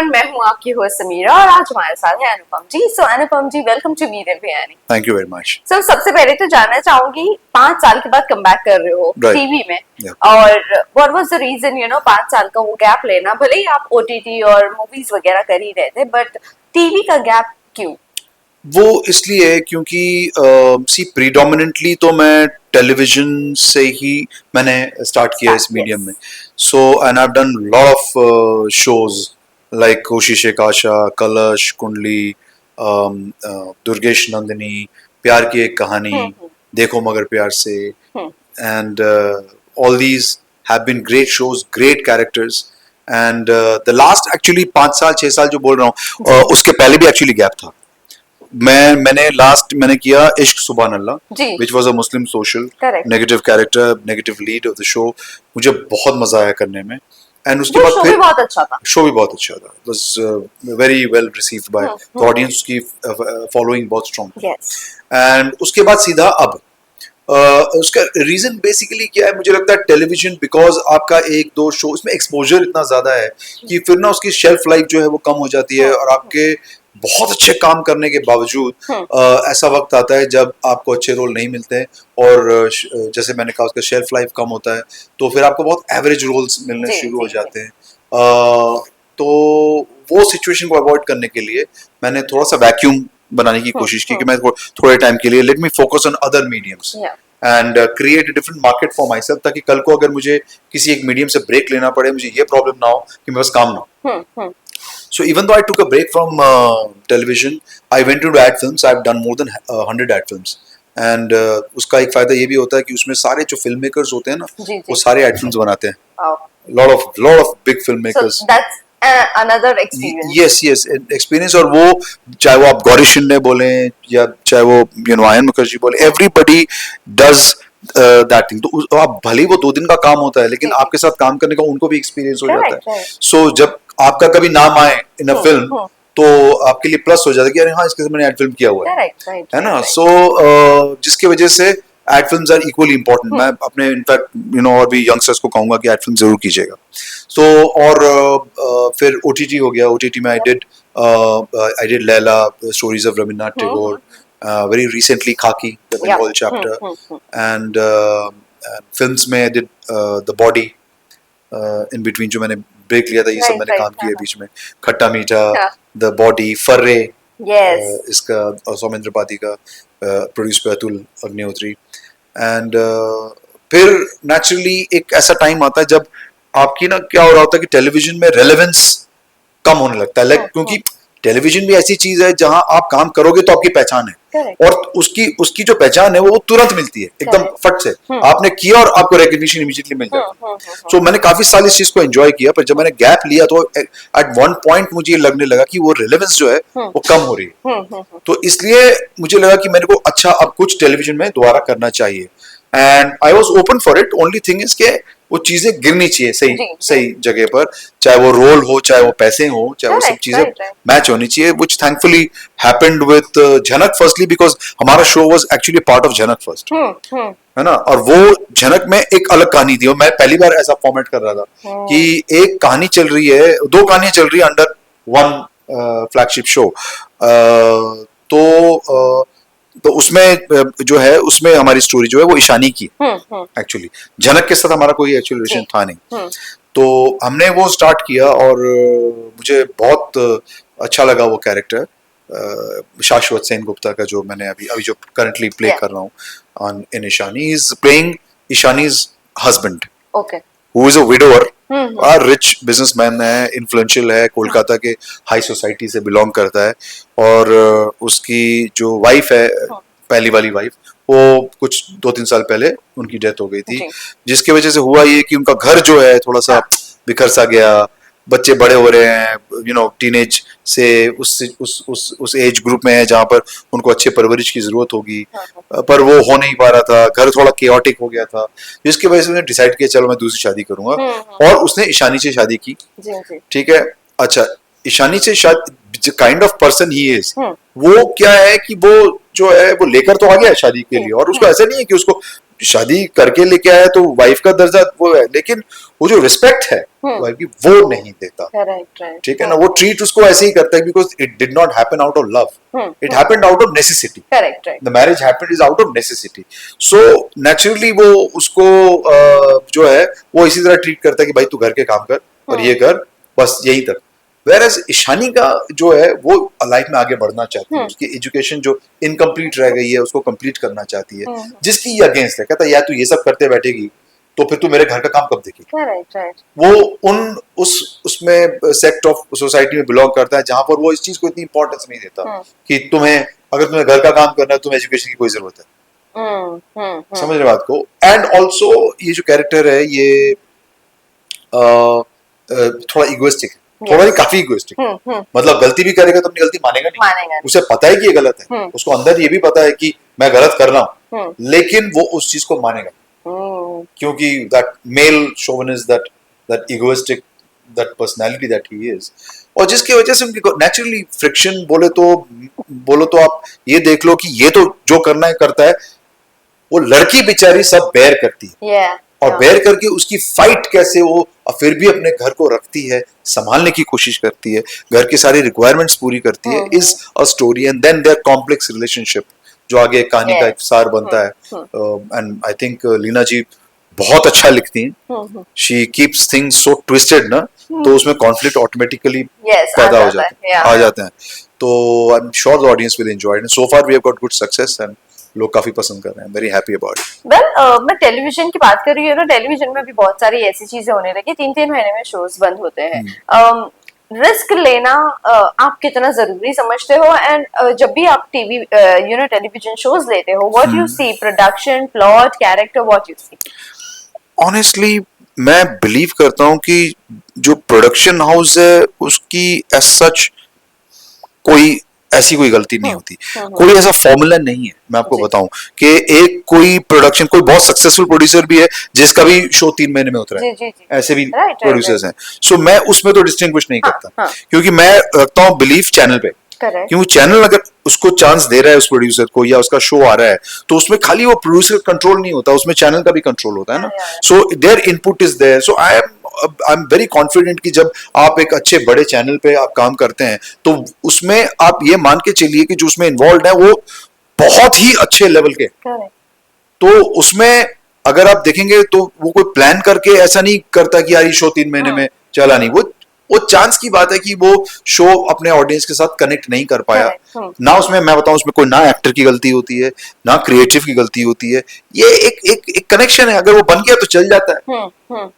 Everyone, मैं हूँ आपकी होस्ट समीरा और आज हमारे साथ है Anupam ji. So Anupam ji, welcome to Media Biryani. Thank you very much. So सबसे पहले तो जानना चाहूंगी, 5 साल के बाद कमबैक कर रहे हो टीवी में, और व्हाट वाज द रीजन 5 साल का वो गैप लेना? भले ही आप ओटीटी और मूवीज वगैरह कर ही रहे थे, बट टीवी का गैप क्यों? वो इसलिए क्योंकि सी प्रीडोमिनेंटली तो मैं टेलीविजन से ही मैंने स्टार्ट किया इस मीडियम में। So and I have done lot of shows like कोशिश आशा, कलश, कुंडली, दुर्गेश नंदिनी, प्यार की एक कहानी, देखो मगर प्यार से, and all these have been great shows, great characters. And the last actually 5 साल 6 साल जो बोल रहा हूँ, उसके पहले भी एक्चुअली गैप था। मैंने किया Ishq Subhan Allah, which was a Muslim social negative character, negative lead of the show. मुझे बहुत मजा आया करने में। एंड उसके बाद शो भी बहुत अच्छा था। शो भी बहुत अच्छा था। It was very well received by the audience की following बहुत strong। एंड उसके बाद सीधा अब उसका रीजन बेसिकली क्या है? मुझे लगता है टेलीविजन, बिकॉज आपका एक दो शो, इसमें एक्सपोजर इतना ज्यादा है कि फिर ना उसकी शेल्फ लाइफ जो है वो कम हो जाती है, और आपके बहुत अच्छे काम करने के बावजूद ऐसा वक्त आता है जब आपको अच्छे रोल नहीं मिलते हैं, और जैसे मैंने कहा उसका शेल्फ लाइफ कम होता है, तो फिर आपको बहुत एवरेज रोल्स मिलने शुरू हो जाते हैं। तो वो सिचुएशन को अवॉइड करने के लिए मैंने थोड़ा सा वैक्यूम बनाने की कोशिश की कि मैं थोड़े टाइम के लिए let me focus on other mediums and create a different market for my self, ताकि कल को अगर मुझे किसी एक मीडियम से ब्रेक लेना पड़े, मुझे ये प्रॉब्लम ना हो कि मैं बस काम ना हो। So even though I took a break from television, I went into ad films. I've done more than 100 ad films. And उसका एक फायदा ये भी होता है कि उसमें सारे जो फिल्म मेकर्स होते हैं ना, वो सारे ad films बनाते हैं। lot of big filmmakers. So that's another experience. Yes, experience। और वो चाहे वो आप गौरी शिंदे बोले या चाहे वो आयन मुखर्जी बोले, everybody does that thing। तो आप भले वो 2 दिन का काम होता है, लेकिन आपके साथ काम करने का उनको भी एक्सपीरियंस हो जाता है। सो जब आपका कभी नाम आए इन अ फिल्म, तो आपके लिए प्लस हो जाता है कि अरे हाँ, इसके साथ मैंने एड फिल्म किया हुआ है ना। सो जिसकी वजह से ad films are equally important. मैं अपने इनफैक्ट और भी यंगस्टर्स को कहूंगा कि एड फिल्म जरूर कीजिएगा। सो और फिर ओटीटी हो गया। ओटीटी में I did Laila, stories of Rabindranath Tagore, very recently Khaki, the Bengal chapter, and films में I did The Body, in between जो मैंने ब्रेक लिया था, ये सब मैंने काम किया बीच में। खट्टा मीठा, The Body, फर्रे, इसका सौमेंद्र पाती का, प्रोड्यूस पे अतुल अग्निहोत्री। एंड फिर नेचुरली एक ऐसा टाइम आता है जब आपकी ना क्या हो रहा होता है कि टेलीविजन में रेलेवेंस कम होने लगता है, क्योंकि टेलीविजन भी ऐसी चीज है जहां आप काम करोगे तो आपकी पहचान है, और उसकी जो पहचान है वो तुरंत मिलती है, एकदम फट से आपने किया और आपको रिकॉग्निशन इमीडिएटली मिल जाती है। सो मैंने काफी साल इस चीज को एंजॉय किया, पर जब मैंने गैप लिया तो एट वन पॉइंट मुझे लगने लगा कि वो रिलेवेंस जो है वो कम हो रही है। तो इसलिए मुझे लगा कि मेरे को अच्छा अब कुछ टेलीविजन में दोबारा करना चाहिए, and I was open for it. Only thing is के वो चीजें गिरनी चाहिए सही जगह पर, चाहे वो रोल हो, चाहे वो पैसे हो, चाहे वो सब चीजें मैच होनी चाहिए, व्हिच थैंकफुली हैपेंड विद झनक फर्स्टली, बिकॉज हमारा show was actually part of झनक फर्स्ट, है ना। और वो झनक में एक अलग कहानी थी, और मैं पहली बार ऐसा फॉर्मेट कर रहा था कि एक कहानी चल रही है, 2 कहानियां चल रही है अंडर वन फ्लैगशिप शो। तो उसमें जो है, उसमें हमारी स्टोरी जो है वो ईशानी की एक्चुअली, झनक के साथ हमारा कोई एक्चुअली रिलेशन था नहीं। तो हमने वो स्टार्ट किया, और मुझे बहुत अच्छा लगा वो कैरेक्टर, शाश्वत सेन गुप्ता का, जो मैंने अभी जो करंटली प्ले कर रहा हूँ on in Ishaani. Is playing Ishaani's husband, who is a widower, rich businessman है, इन्फ्लुएंशियल है, कोलकाता के हाई सोसाइटी से बिलोंग करता है, और उसकी जो वाइफ है, पहली वाली वाइफ, वो कुछ 2-3 साल पहले उनकी डेथ हो गई थी, जिसकी वजह से हुआ ये कि उनका घर जो है थोड़ा सा बिखर सा गया। बच्चे बड़े हो रहे हैं, टीनेज से उस एज ग्रुप में है जहां पर उनको अच्छे परवरिश की जरूरत होगी, पर वो हो नहीं पा रहा था। घर थोड़ा केओटिक हो गया था, जिसकी वजह से उसने डिसाइड किया चलो मैं दूसरी शादी करूंगा, और उसने ईशानी से शादी की। ठीक है, अच्छा, ईशानी से शादी, kind of person he is, वो क्या है कि वो जो है वो लेकर तो आ गया शादी के लिए, और उसको ऐसा नहीं है कि उसको शादी करके लेके आया तो वाइफ का दर्जा वो है, लेकिन वो जो रिस्पेक्ट है वाइफ की वो नहीं देता। ठीक है ना, वो ट्रीट उसको ऐसे ही करता है because it did not happen out of love, it happened out of necessity. The marriage happened is out of necessity, so naturally वो उसको जो है वो इसी तरह ट्रीट करता है कि भाई तू घर के काम कर और ये कर, बस यही तक। Whereas ईशानी का जो है वो लाइफ में आगे बढ़ना चाहती है, उसकी एजुकेशन जो इनकम्प्लीट रह गई है उसको कंप्लीट करना चाहती है, जिसकी ये अगेंस्ट है। कहता है यार तू ये सब करते बैठेगी तो फिर तू मेरे घर का काम कब देखेगी। वो उसमें सेक्ट ऑफ सोसाइटी में बिलोंग करता है जहां पर वो इस चीज को इतनी इंपॉर्टेंस नहीं देता कि अगर तुम्हें घर का काम करना है तुम्हें एजुकेशन की कोई जरूरत है। समझ रहे बात को। एंड ऑल्सो ये जो कैरेक्टर है ये थोड़ा इगोइस्टिक है, थोड़ा नहीं काफी इगोइस्टिक। मतलब गलती भी करेगा तो अपनी गलती मानेगा नहीं। उसे पता है कि ये गलत है, उसको अंदर ये भी पता है कि मैं गलत कर रहा हूँ, लेकिन वो उस चीज को मानेगा क्योंकि that male chauvinist, that egoistic, that personality that he is, और जिसकी वजह से उनकी नेचुरली फ्रिक्शन बोलो तो आप ये देख लो कि ये तो जो करना है करता है, वो लड़की बेचारी सब बेयर करती है और बेयर करके उसकी फाइट कैसे वो फिर भी अपने घर को रखती है, संभालने की कोशिश करती है, घर की सारी रिक्वायरमेंट्स पूरी करती है, is a story. And then there complex relationship जो आगे कहानी का एक सार बनता है। And I think Leena ji बहुत अच्छा लिखती हैं, she keeps things so twisted ना, तो उसमें कॉन्फ्लिक्ट ऑटोमेटिकली पैदा हो जाते हैं। तो I am sure the audience will enjoy it. So far we have got good success and लोग काफी पसंद कर रहे हैं, very happy about it. Well मैं टेलीविजन की बात कर रही हूँ ना, टेलीविजन में भी बहुत सारी ऐसी चीजें होने लगी, 3-3 महीने में शोज बंद होते हैं। रिस्क लेना आप कितना जरूरी समझते हो? एंड जब भी आप टीवी टेलीविजन शोज लेते हो, what you see, production, plot, character, what you see? Honestly मैं बिलीव करता हूँ कि जो प्रोडक्शन हाउस है उसकी एज सच ऐसी कोई गलती नहीं होती, कोई ऐसा फॉर्मूला नहीं है। मैं आपको बताऊं कि एक कोई प्रोडक्शन, कोई बहुत सक्सेसफुल प्रोड्यूसर भी है जिसका भी शो 3 महीने में उतरा है, ऐसे भी प्रोड्यूसर्स हैं। सो मैं उसमें तो डिस्टिंग्विश नहीं करता, क्योंकि मैं रखता हूँ बिलीफ चैनल पे। क्योंकि चैनल अगर उसको चांस दे रहा है उस प्रोड्यूसर को, या उसका शो आ रहा है, तो उसमें खाली वो प्रोड्यूसर कंट्रोल नहीं होता, उसमें चैनल का भी कंट्रोल होता है ना। So their input is there. So I am very confident कि जब आप एक अच्छे बड़े चैनल पे आप काम करते हैं तो उसमें आप ये मान के चलिए कि जो उसमें इन्वॉल्व है वो बहुत ही अच्छे लेवल के। तो उसमें अगर आप देखेंगे तो वो कोई प्लान करके ऐसा नहीं करता कि यार ये शो 3 महीने में चला नहीं। वो चांस की बात है कि वो शो अपने ऑडियंस के साथ कनेक्ट नहीं कर पाया ना। उसमें मैं बताऊं, उसमें कोई ना एक्टर की गलती होती है ना क्रिएटिव की गलती होती है। ये एक कनेक्शन है, अगर वो बन गया तो चल जाता है।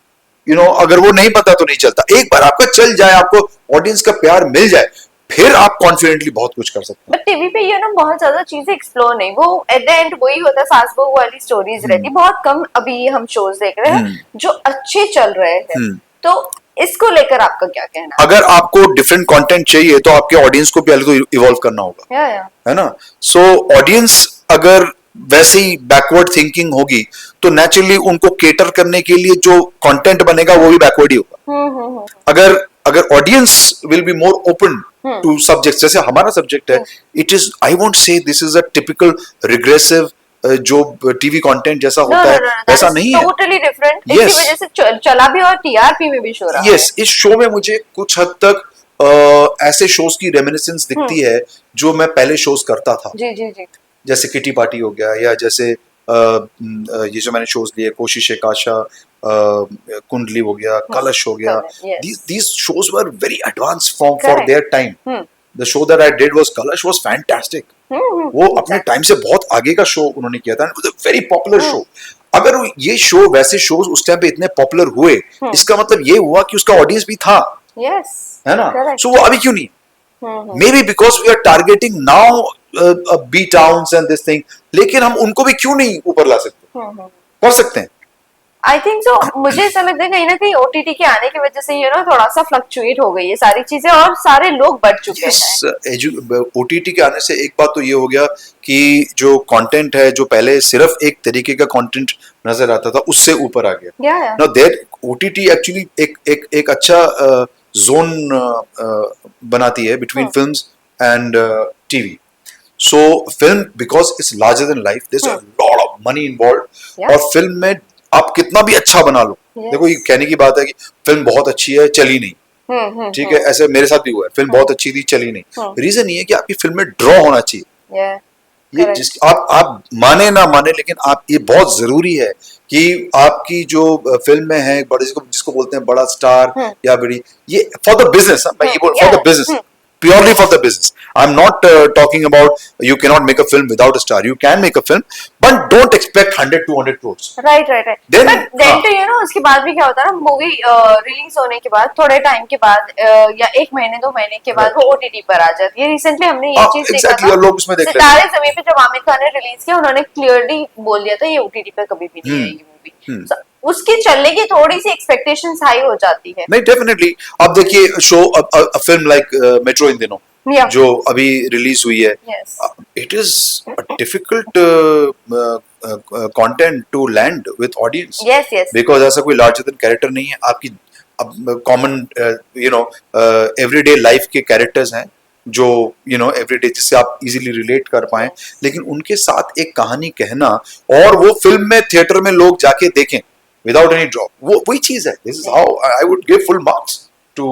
अगर वो नहीं पता तो नहीं चलता। एक बार आपका चल जाए, आपको ऑडियंस का प्यार मिल जाए, फिर आप कॉन्फिडेंटली बहुत कुछ कर सकते हैं। बट टीवी पे बहुत ज्यादा चीजें एक्सप्लोर नहीं, वो एट द एंड वही होता है, सास बहू वाली स्टोरीज रहती, बहुत कम अभी हम शोज देख रहे हैं जो अच्छे चल रहे हैं। तो इसको लेकर आपका क्या कहना है? अगर आपको डिफरेंट कंटेंट चाहिए तो आपके ऑडियंस को पहले तो इवॉल्व करना होगा, है ना। सो ऑडियंस अगर वैसे ही बैकवर्ड थिंकिंग होगी तो नेचुरली उनको केटर करने के लिए जो कंटेंट बनेगा वो भी बैकवर्ड ही होगा। अगर audience will be more open to subject, जैसे हमारा सब्जेक्ट है, it is, I won't say this is a typical regressive जो टीवी कंटेंट जैसा होता है वैसा नहीं है, टोटली डिफरेंट। इसकी वजह से चला भी और टीआरपी में भी शो रहा है। यस, इस शो में मुझे कुछ हद तक ऐसे शोज की रेमिनिसेंस दिखती है जो मैं पहले शोज करता था। जी। जैसे किटी पार्टी हो गया, या जैसे ये जो मैंने शोज लिए, कोशिश काशा, कुंडली हो गया, कलश हो गया, these shows were very advanced for their time. The show that I did was Kalash was fantastic. वो अपने टाइम से बहुत आगे का शो उन्होंने किया था, वेरी पॉपुलर शो। अगर ये शो, वैसे शोज उस टाइम पे इतने पॉपुलर हुए, इसका मतलब ये हुआ कि उसका ऑडियंस भी था, है ना। सो वो अभी क्यों नहीं? Maybe because we are targeting now B towns and this thing, लेकिन हम उनको भी क्यों नहीं ऊपर ला सकते? कर सकते हैं। I think so. मुझे ऐसा लगता है कहीं ना कहीं ओटीटी के आने की वजह से थोड़ा सा फ्लक्चुएट हो गई है सारी चीजें, और सारे लोग बढ़ चुके हैं। ओटीटी के आने से एक बात तो ये हो गया कि जो कंटेंट है, जो पहले सिर्फ एक तरीके का कंटेंट नजर आता था, उससे ऊपर आ गया। नाउ देयर ओटीटी एक्चुअली एक अच्छा जोन बनाती है between films and TV. So film, because it's larger than life, there's a lot of money involve, Yeah. और फिल्म में आप कितना भी अच्छा बना लो, Yes. देखो ये कहने की बात है कि फिल्म बहुत अच्छी है चली नहीं, ठीक है, ऐसे मेरे साथ भी हुआ है, फिल्म बहुत अच्छी थी चली नहीं, रीजन ये है कि आपकी फिल्म में ड्रॉ होना चाहिए। Yeah. ये Correct. जिस आप माने ना माने, लेकिन आप ये बहुत जरूरी है कि आपकी जो फिल्म में है बड़े, जिसको जिसको बोलते हैं बड़ा स्टार या बड़ी, ये फॉर द बिजनेस, मैं ये बोल for the business, purely for the business. I'm not talking about you cannot make a film without a star. You can make a film, but don't expect 100-200 crores. Right. Then, But then to उसके बाद भी क्या होता है ना, movie release होने के बाद थोड़े टाइम के बाद या 1 महीने 2 महीने के बाद वो ओटीटी पर आ जाती है। रिसेंटली हमने ये चीज देखा exactly, था, और लोग उसमें देख लेते सितारे जमीन पे जब आमिर खान ने रिलीज किया, उन्होंने क्लियरली बोल दिया था ये ओटीटी पे कभी भी नहीं आएगी मूवी। So, उसकी चलने की थोड़ी सी एक्सपेक्टेशंस हाई हो जाती है। नहीं, डेफिनेटली। अब देखिए शो, फिल्म लाइक मेट्रो इन दिनों Yeah. जो अभी रिलीज हुई है, Yes. It is a difficult content to land with audience, Yes. Because ऐसा कोई लार्जर देन कैरेक्टर नहीं है। आपकी कॉमन एवरीडे लाइफ के कैरेक्टर्स हैं जो एवरीडे, जिससे आप इजीली रिलेट कर पाए, लेकिन उनके साथ एक कहानी कहना और वो फिल्म में थिएटर में लोग जाके देखें विदाउट एनी ड्रॉप, वो वही चीज है। This is how I would give full marks to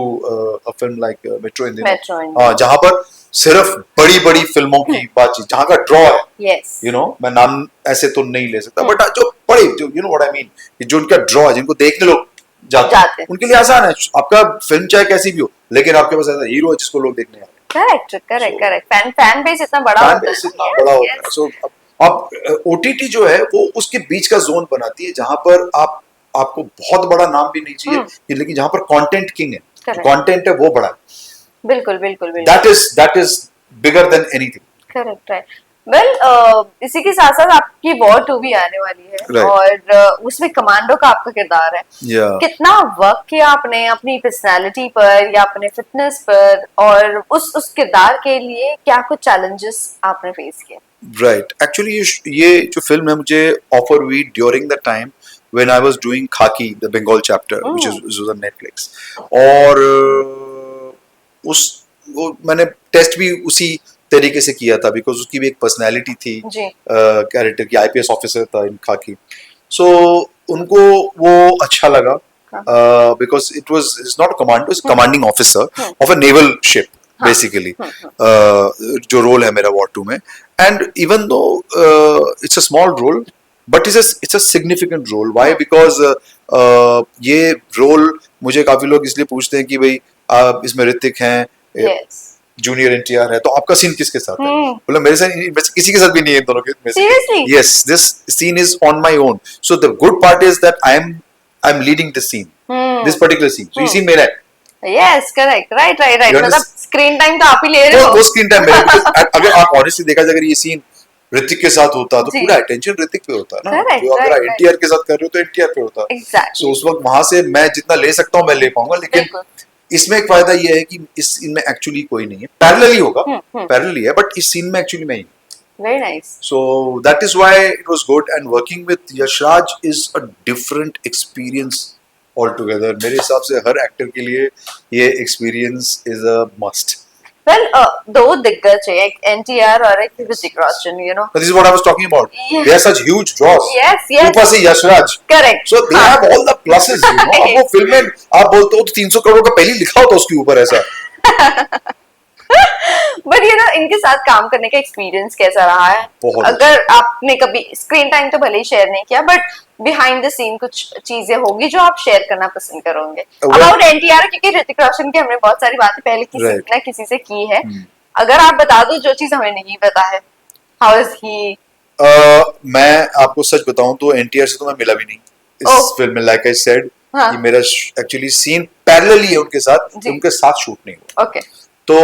a film like metro इन दिनों, जहां पर सिर्फ बड़ी बड़ी फिल्मों की बातचीत, जहां का ड्रॉ है, Yes. मैं नाम ऐसे तो नहीं ले सकता, बट जो बड़े, जो व्हाट आई मीन, जो उनका ड्रॉ है, जिनको देखने लोग जाते हैं, उनके लिए आसान है। आपका फिल्म चाहे कैसी भी हो, लेकिन आपके पास ऐसा हीरो है जिसको लोग देखने आ रहे हैं। करेक्ट। फैन बेस इतना बड़ा होता है। इतना बड़ा होता है। सो अब ओटीटी जो है वो उसके बीच का जोन बनाती है, जहां पर आपको बहुत बड़ा नाम भी नहीं चाहिए, लेकिन जहां पर कंटेंट किंग है, कंटेंट है वो बड़ा है। बिल्कुल। That is bigger than anything. Correct है। वेल, इसी के साथ साथ आपकी वॉर 2 भी आने वाली है, Right. और उसमें कमांडो का आपका किरदार है। Yeah. कितना वर्क किया आपने अपनी पर्सनालिटी पर या अपने फिटनेस पर, और उस किरदार के लिए क्या कुछ चैलेंजेस आपने फेस किए? राइट, एक्चुअली ये जो फिल्म है मुझे ऑफर हुई during the time when I was doing Khakee the Bengal chapter which is on Netflix, और वो मैंने टेस्ट भी उसी तरीके से किया था, बिकॉज उसकी भी एक पर्सनैलिटी थी कैरेक्टर की, आईपीएस ऑफिसर था इन खाकी, सो उनको वो अच्छा लगा, because it's not a commando, it's commanding officer of a naval ship basically, जो रोल है मेरा वॉर 2 में, and even though it's a small role but it's a significant role. Why? Because ये रोल मुझे काफी लोग इसलिए पूछते हैं कि भाई आप इसमें ऋतिक हैं, जूनियर एनटीआर है, तो आपका सीन किसके साथ है? बोला मेरे साथ किसी के साथ भी नहीं है, इन दोनों के में से। Yes, this scene is on my own, so the good part is that I am leading this scene, this particular scene, so ये सीन मेरा है। यस, करेक्ट, राइट, मतलब स्क्रीन टाइम तो आप ही ले रहे हो। वो स्क्रीन टाइम मेरा, अगर आप ऑनेस्टली देखा जाए, अगर ये सीन ऋतिक के साथ होता तो पूरा अटेंशन ऋतिक पे होता है ना, जो अगर एनटीआर के साथ कर रहे हो तो एनटीआर पे होता। एग्जैक्टली, सो उस वक्त वहां से मैं जितना ले सकता हूँ मैं ले पाऊंगा, लेकिन इसमें एक फायदा ये है कि इस सीन में एक्चुअली कोई नहीं है, पैरेलल ही होगा, पैरेलल ही है, बट इस सीन में एक्चुअली मैं ही। Very nice. So that is why it was good, and working with Yashraj is a different experience altogether. मेरे हिसाब से हर एक्टर के लिए ये experience is a must. Well, दो दिग्गज है, एक एनटीआर और एक Hrithik Roshan, you know. This is what I was talking about. Yes. They are such huge draws. Yes. ऊपर से Yashraj. Correct. So they have all the pluses, you know. अब वो फिल्म में आप बोलते हो तो 300 करोड़ का पहले लिखा होता उसके ऊपर ऐसा. बट इनके साथ काम करने का एक्सपीरियंस कैसा रहा है? अगर आपने कभी स्क्रीन टाइम तो भले ही शेयर नहीं किया, बट बिहाइंड द सीन कुछ चीजें होगी जो आप शेयर करना पसंद करोगे अबाउट एनटीआर, क्योंकि ऋतिक रोशन की हमने बहुत सारी बातें पहले किसी ना किसी से की है। अगर आप बता दो जो चीज हमें नहीं पता है, हाउ इज ही? मैं आपको सच बताऊं तो एनटीआर से तो मैं मिला भी नहीं इस फिल्म में, लाइक आई सेड, ये मेरा एक्चुअली सीन पैरेलल ही है उनके साथ शूट नहीं हुआ। ओके, तो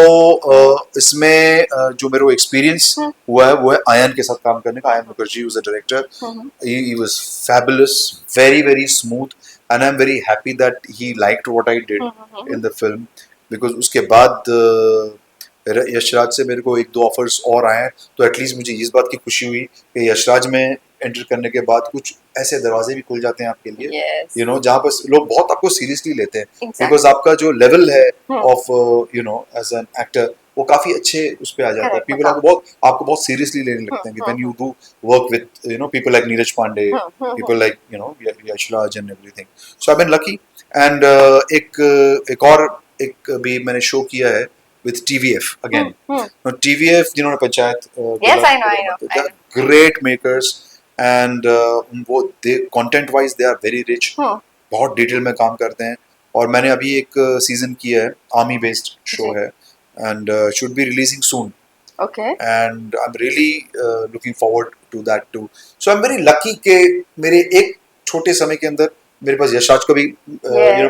इसमें जो मेरे को एक्सपीरियंस हुआ है वो है आयन के साथ काम करने का। Ion Mukherjee was a director, he was fabulous, very very smooth, and I am very happy that he liked what I did in the film, because उसके बाद यशराज से मेरे को 1-2 ऑफर्स और आए हैं, तो एटलीस्ट मुझे इस बात की खुशी हुई कि यशराज में एंटर करने के बाद कुछ ऐसे दरवाजे भी खुल जाते हैं आपके लिए, यू नो, जहाँ पर लोग बहुत आपको सीरियसली लेते हैं, बिकॉज आपका जो लेवल है ऑफ एज एन एक्टर वो काफी अच्छे उस पे आ जाता है। Correct, पीपल आपको बहुत सीरियसली लेने लगते हैं कि when you do work with people like Neeraj Pandey, people like Yash Raj and everything. So I been lucky. And एक भी मैंने शो किया है with TVF again. Now TVF जिन्होंने panchayat Yes, I know, I know. great makers and वो content wise they are very rich. बहुत detail में काम करते हैं। और मैंने अभी एक सीजन किया है, आर्मी बेस्ड शो है and should be releasing soon. Okay. And I'm really looking forward to that too. So I'm very lucky कि मेरे एक छोटे समय के अंदर मेरे पास यशराज को भी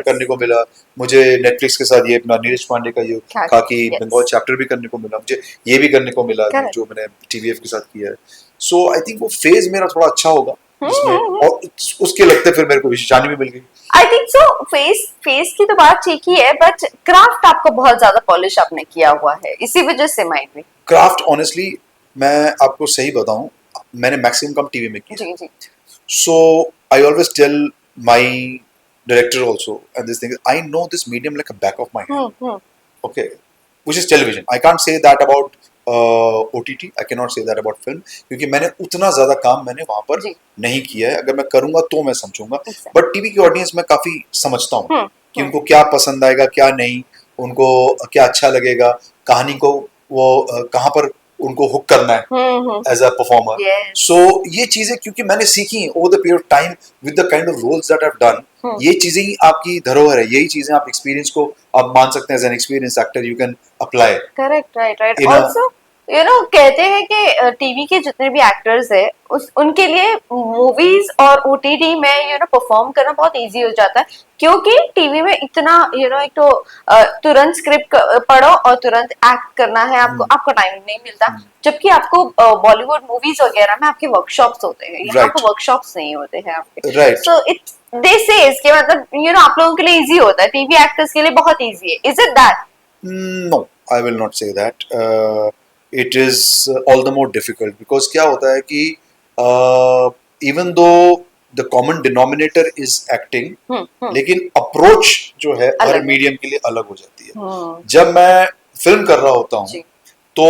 करने को मिला, मुझे नेटफ्लिक्स के साथ ये अपना नीरज पांडे का ये खाकी बंगाल चैप्टर भी करने को मिला, मुझे ये भी करने को मिला जो मैंने TVF के साथ किया है। सो आई थिंक वो फेज मेरा थोड़ा अच्छा होगा जिसमें, और उसके लगते फिर मेरे को विशानी भी मिल गई। I think so. फेस की तो बात ठीक ही है, बट क्राफ्ट आपको बहुत ज्यादा पॉलिश आपने किया हुआ है, इसी वजह से माइंड में क्राफ्ट ऑनेस्टली मैं आपको सही बताऊं, मैंने मैक्सिमम कम टीवी में किया। जी। So I always tell my director also and this thing is, I know this medium like a back of my hand. Okay, which is television. I can't say that about OTT. I cannot say that about film क्योंकि मैंने उतना ज्यादा काम मैंने वहां पर नहीं किया है। अगर मैं करूंगा तो मैं समझूंगा, बट टीवी की ऑडियंस मैं काफी समझता हूँ कि उनको क्या पसंद आएगा क्या नहीं, उनको क्या अच्छा लगेगा, कहानी को वो कहाँ पर उनको हुक करना है एज अ परफॉर्मर। सो ये चीजें क्योंकि मैंने सीखी over the period of time with the kind of roles that I have done, ये चीजें ही आपकी धरोहर है, यही चीजें आप एक्सपीरियंस को आप मान सकते हैं as an experience actor you can apply. Correct, right. Also कहते हैं कि टीवी के जितने भी एक्टर्स है उनके लिए मूवीज और ओटीटी में परफॉर्म करना बहुत इजी हो जाता है, क्योंकि टीवी में इतना एक तो तुरंत स्क्रिप्ट पढ़ो और तुरंत एक्ट करना है, आपको टाइम नहीं मिलता। जबकि आपको बॉलीवुड मूवीज वगैरह में आपके वर्कशॉप्स होते हैं, यहाँ पे वर्कशॉप्स नहीं होते हैं आपके। सो इट्स दे सेज कि मतलब आप लोगों के लिए इजी होता है, टीवी एक्टर्स के लिए बहुत इजी है। Is it that? No, I will not say that. it is all the more difficult because क्या होता है कि even though the common denominator is acting, लेकिन अप्रोच जो है हर मीडियम के लिए अलग हो जाती है। जब मैं फिल्म कर रहा होता हूँ तो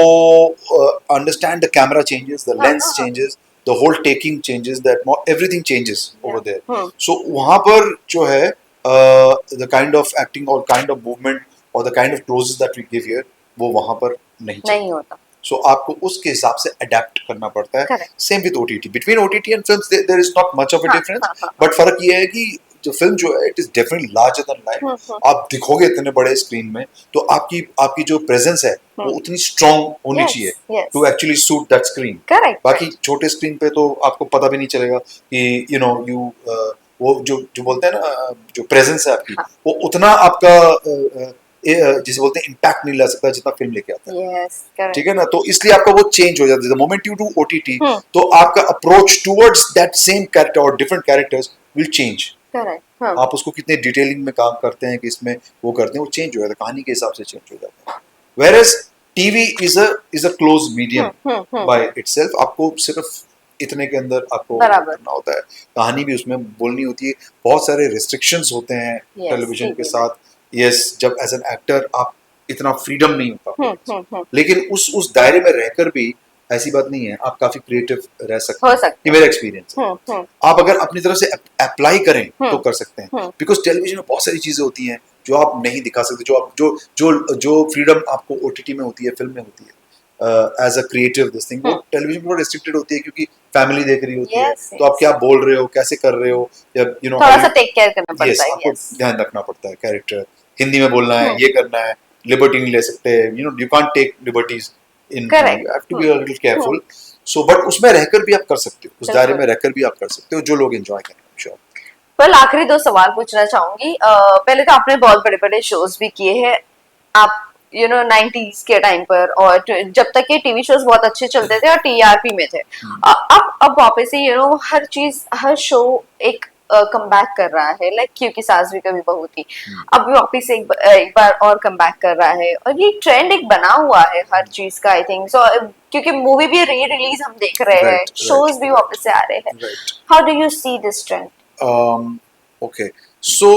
understand the camera changes, the lens changes, the whole taking changes, that everything changes over there. So वहाँ पर जो है the kind of acting or kind of movement or the kind of closes that we give here वो वहाँ पर नहीं होता। So आपको उसके हिसाब से अडेप्ट करना पड़ता है। Same with OTT, between OTT and films there is not much of a difference, but फर्क ये है कि जो फिल्म जो है it is definitely larger than life. आप दिखोगे इतने बड़े स्क्रीन में तो आपकी जो प्रेजेंस है वो उतनी स्ट्रांग होनी चाहिए to actually suit that screen. बाकी छोटे स्क्रीन पे तो आपको पता भी नहीं चलेगा कि यू वो जो बोलते हैं ना जो प्रेजेंस है आपकी वो उतना आपका जिसे बोलते हैं इम्पैक्ट नहीं ला सकता जितना फिल्म लेके आता है। ठीक है ना, तो इसलिए आपका वो चेंज हो जाता है। The moment you do OTT तो आपका approach towards that same character और डिफरेंट कैरेक्टर्स विल चेंज। आप उसको कितने डिटेलिंग में काम करते हैं कि इसमें वो करते हैं, वो चेंज हो जाता है, कहानी के हिसाब से चेंज हो जाता है। Whereas TV is a closed medium by itself, आपको सिर्फ इतने के अंदर आपको करना होता है, कहानी भी उसमें बोलनी होती है, बहुत सारे रिस्ट्रिक्शंस होते हैं टेलीविजन के साथ। यस, जब एज एन एक्टर आप इतना फ्रीडम नहीं होता, लेकिन उस दायरे में रहकर भी ऐसी बात नहीं है, आप काफी क्रिएटिव रह सकते हैं। ये मेरा एक्सपीरियंस है। आप अगर अपनी तरफ से अप्लाई करें तो कर सकते हैं, बिकॉज टेलीविजन में बहुत सारी चीजें होती हैं जो आप नहीं दिखा सकते, जो फ्रीडम आपको OTT में होती है, फिल्म में होती है as a creative this thing, वो टेलीविजन में रिस्ट्रिक्टेड होती है क्योंकि फैमिली देख रही होती है, तो आप क्या बोल रहे हो, कैसे कर रहे हो, या थोड़ा सा टेक केयर करना पड़ता है। आपको ध्यान रखना पड़ता है, कैरेक्टर हिंदी में बोलना है, ये करना है, लिबर्टी नहीं ले सकते, you can't take liberties in, you have to be a little careful. So but उसमें रहकर भी आप कर सकते हो, उस दायरे में रहकर भी आप कर सकते हो जो लोग एंजॉय करें। श्योर। पर आखिरी 2 सवाल पूछना चाहूंगी। पहले तो आपने बहुत बड़े बड़े शोज भी किए हैं, आप 90s के टाइम पर, और जब तक ये टीवी शोज बहुत अच्छे चलते थे और TRP में थे। अब वापस से हर चीज, हर शो एक कमबैक कर रहा है, लाइक क्योंकि सास भी कभी बहू थी, अब वापस से एक बार और कमबैक कर रहा है, और ये ट्रेंड एक बना हुआ है हर चीज का। आई थिंक सो, क्योंकि मूवी भी री रिलीज हम देख रहे हैं, शोज भी वापस से आ रहे हैं। How do you see this trend? Okay, so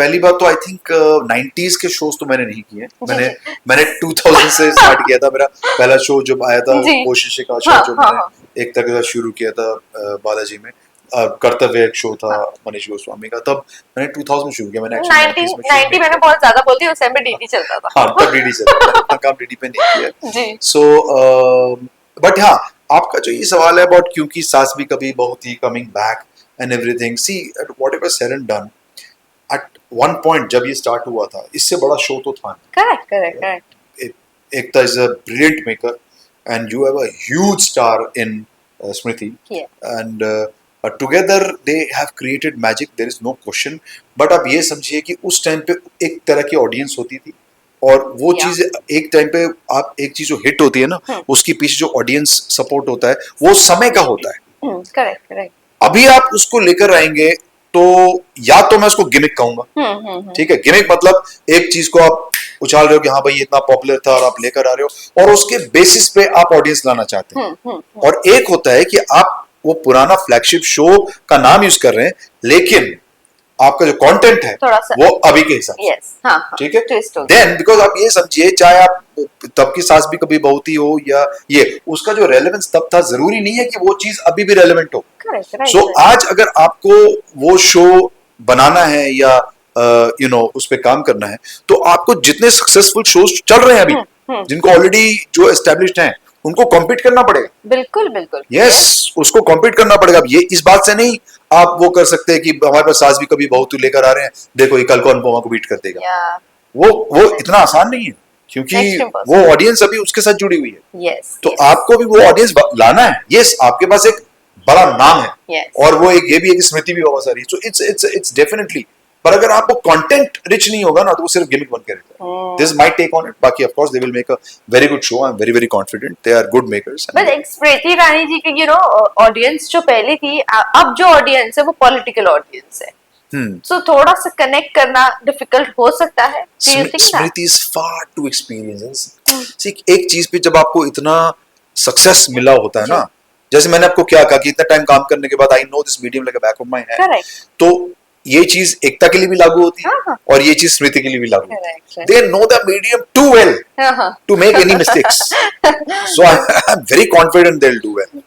पहली बात तो आई थिंक 90s के शोज तो मैंने नहीं किए। जी, मैंने 2000 से स्टार्ट किया था। मेरा पहला शो जब आया था जी। कोशिश का शो हाँ, जो हाँ, मैंने हाँ। एक तरह का शुरू किया था बालाजी में। कर्तव्य एक शो था मनीष गोस्वामी का, तब मैंने 2000 में शुरू किया। मैंने एक्चुअली 90s में शुरू 90 नहीं मैंने किया। बहुत ज्यादा बोल दी, उस टाइम पे डीडी चलता था। हाँ तब डीडी से मैंने इतना काम डीडी पे नहीं किया। जी। सो बट हाँ, आपका जो ये सवाल है अबाउट क्योंकि सास भी कभी बहुत ही coming back and everything, see whatever said and done, at one point जब ये स्टार्ट हुआ था, इससे बड़ा शो तो था नहीं। Correct correct correct. Ekta is a brilliant maker, and you have a huge star in Smriti, and together they have created magic. There is no question. But आप ये समझिए कि उस टाइम पे एक तरह की ऑडियंस होती थी, और वो चीज एक टाइम पे आप एक चीज जो हिट होती है ना, उसके पीछे जो ऑडियंस सपोर्ट होता है वो समय का होता है। Correct correct. अभी आप उसको लेकर आएंगे तो या तो मैं उसको गिमिक कहूंगा, ठीक है, गिमिक मतलब एक चीज को आप उछाल रहे हो कि हाँ भाई ये इतना पॉपुलर था और आप लेकर आ रहे हो और उसके बेसिस पे आप ऑडियंस लाना चाहते हैं। और एक होता है कि आप वो पुराना फ्लैगशिप शो का नाम यूज कर रहे हैं, लेकिन आपका जो कंटेंट है वो अभी के हिसाब से, ठीक है। देन बिकॉज आप ये समझिए, चाहे आप तब की सास भी कभी बहुत ही हो या ये, उसका जो रेलेवेंस तब था, जरूरी नहीं है कि वो चीज अभी भी रेलेवेंट हो। सो आज अगर आपको वो शो बनाना है या उस पे काम करना है, तो आपको जितने सक्सेसफुल शोज चल रहे हैं अभी, जिनको ऑलरेडी जो एस्टेब्लिश्ड हैं, उनको कॉम्पीट करना पड़ेगा। बिल्कुल बिल्कुल। यस, उसको कॉम्पीट करना पड़ेगा। अब ये इस बात से नहीं आप वो कर सकते हैं कि हमारे पास सास भी कभी बहुत लेकर आ रहे हैं, देखो ये कल को अनुपमा को बीट कर देगा। वो इतना आसान नहीं है, क्योंकि वो ऑडियंस अभी उसके साथ जुड़ी हुई है। तो आपको भी वो ऑडियंस लाना है। यस, आपके पास एक बड़ा नाम है, और वो एक ये भी है कि स्मृति भी बहुत सारी, सो इट्स डेफिनेटली। पर अगर आपको कंटेंट रिच नहीं होगा ना, तो वो सिर्फ गिमिक बन के रहता है। This is my take on it. बाकी of course they will make a very good show. I am very very confident they are good makers. But Smriti Irani ji की ऑडियंस जो पहले थी, अब जो ऑडियंस है वो पॉलिटिकल ऑडियंस है। सो थोड़ा सा कनेक्ट करना डिफिकल्ट हो सकता है। स्मृति इज फार टू एक्सपीरियंस। एक चीज पे जब आपको इतना सक्सेस मिला होता है ना, जैसे मैंने आपको क्या कहा कि इतना टाइम काम करने के बाद I know this medium like a back of my hand, तो ये चीज एकता के लिए भी लागू होती है और ये चीज स्मृति के लिए भी लागू होती है। They know the medium too well to make any mistakes, so I am very confident they will do well.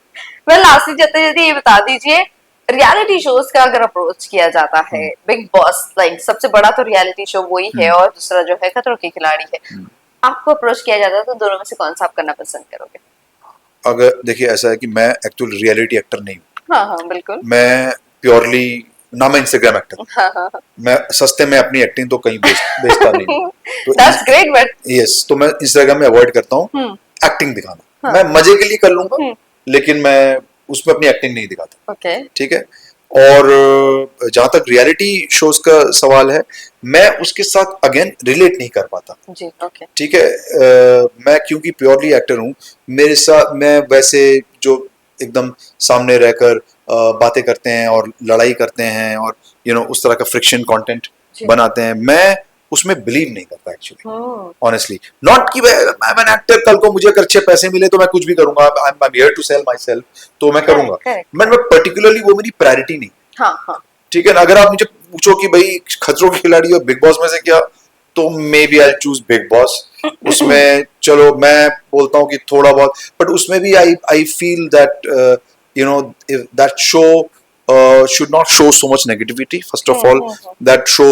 Well lastly जल्दी जल्दी ये बता दीजिए, रियलिटी शोज का अगर अप्रोच किया जाता है, बिग बॉस लाइक सबसे बड़ा तो रियलिटी शो वही है, और दूसरा जो है खतरों के खिलाड़ी है, आपको अप्रोच किया जाता है तो दोनों में से कौन सा आप करना पसंद करोगे? अगर देखिए, ऐसा है कि मैं एक्चुअल रियलिटी एक्टर नहीं हूँ। हाँ बिल्कुल। मैं प्योरली ना, मैं इंस्टाग्राम एक्टर। मैं सस्ते में अपनी एक्टिंग तो कहीं बेचता नहीं। तो दैट्स ग्रेट। बट यस, तो मैं इंस्टाग्राम में अवॉइड करता हूँ एक्टिंग दिखाना। मैं मजे के लिए कर लूंगा, लेकिन मैं उसमें अपनी एक्टिंग नहीं दिखाता। ओके, ठीक है। और जहां तक रियलिटी शोज का सवाल है, मैं उसके साथ अगेन रिलेट नहीं कर पाता जी। ओके, ठीक है। मैं क्योंकि प्योरली एक्टर हूँ, मेरे साथ मैं वैसे जो एकदम सामने रहकर बातें करते हैं और लड़ाई करते हैं और उस तरह का फ्रिक्शन कंटेंट बनाते हैं, मैं उसमें बिलीव नहीं करता एक्चुअली, ऑनेस्टली। नॉट कि आई एम एन एक्टर, कल को मुझे अगर अच्छे पैसे मिले तो मैं कुछ भी करूंगा, I am here to sell myself, तो मैं करूंगा। मैं पर्टिकुलरली वो मेरी प्रायोरिटी नहीं। ठीक है ना। अगर आप मुझे पूछो कि भाई खतरों के खिलाड़ी और बिग बॉस में से क्या, तो maybe I choose Bigg Boss. उसमें चलो मैं बोलता हूँ कि थोड़ा बहुत, बट उसमें भी I feel that that show should not show so much negativity. First of all, that show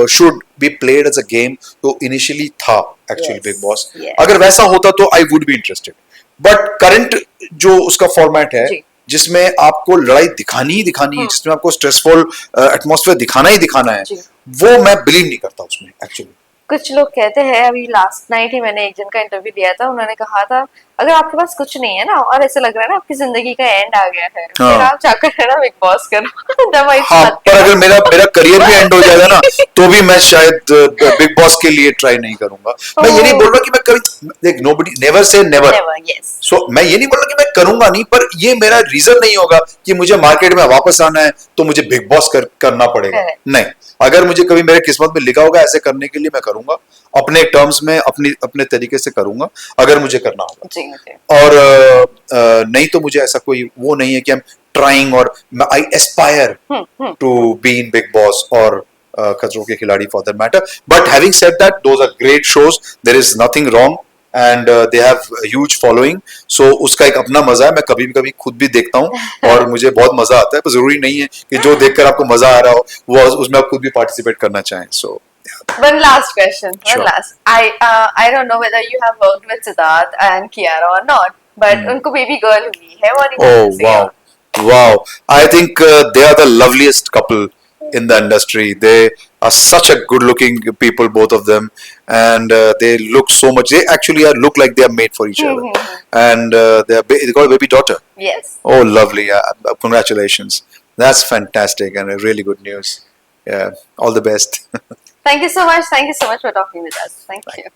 should be played as a game. तो initially था actually Big Boss. अगर वैसा होता तो I would be interested. But current जो उसका format है, जिसमें आपको लड़ाई दिखानी ही दिखानी है, जिसमें आपको स्ट्रेसफुल एटमॉस्फेयर दिखाना ही दिखाना है, वो मैं बिलीव नहीं करता उसमें एक्चुअली। कुछ लोग कहते हैं, अभी लास्ट नाइट ही मैंने एक जन का इंटरव्यू लिया था, उन्होंने कहा था अगर आपके पास कुछ नहीं है ना और ऐसा लग रहा है ना आपकी जिंदगी का एंड आ गया है, फिर आप जाकर है ना बिग बॉस करो। पर अगर मेरा करियर भी एंड हो जाएगा ना, तो भी मैं शायद बिग बॉस के लिए ट्राई नहीं करूंगा। मैं ये नहीं बोल रहा कि मैं कभी, देख, नोबडी नेवर से नेवर, सो मैं ये नहीं बोल रहा कि मैं करूंगा नहीं, पर ये मेरा रीजन नहीं होगा कि मुझे मार्केट में वापस आना है तो मुझे बिग बॉस करना पड़ेगा। नहीं, अगर मुझे कभी मेरे किस्मत में लिखा होगा ऐसे करने के लिए, मैं करूंगा अपने टर्म्स में, अपने तरीके से करूंगा अगर मुझे करना होगा। और नहीं तो मुझे ऐसा कोई वो नहीं है कि I'm trying or I aspire to be in Big Boss or Khatron Ke Khiladi for that matter. But having said that, those are great shows. There is nothing wrong. And they have a huge following. So उसका एक अपना मजा है. मैं कभी खुद भी देखता हूँ और मुझे बहुत मजा आता है. पर जरूरी नहीं है कि जो देखकर आपको मजा आ रहा हो वो उसमें आप खुद भी पार्टिसिपेट करना चाहें. So One last question. Sure. One last. I don't know whether you have worked with Siddharth and Kiara or not, but उनको baby girl हुई है. What do you oh have to say wow, on- wow! I think they are the loveliest couple in the industry. They are such a good-looking people, both of them, and they look so much. They actually look like they are made for each other, and they got a baby daughter. Yes. Oh, lovely! Congratulations! That's fantastic and a really good news. Yeah, all the best. Thank you so much. Thank you so much for talking with us. Thank you.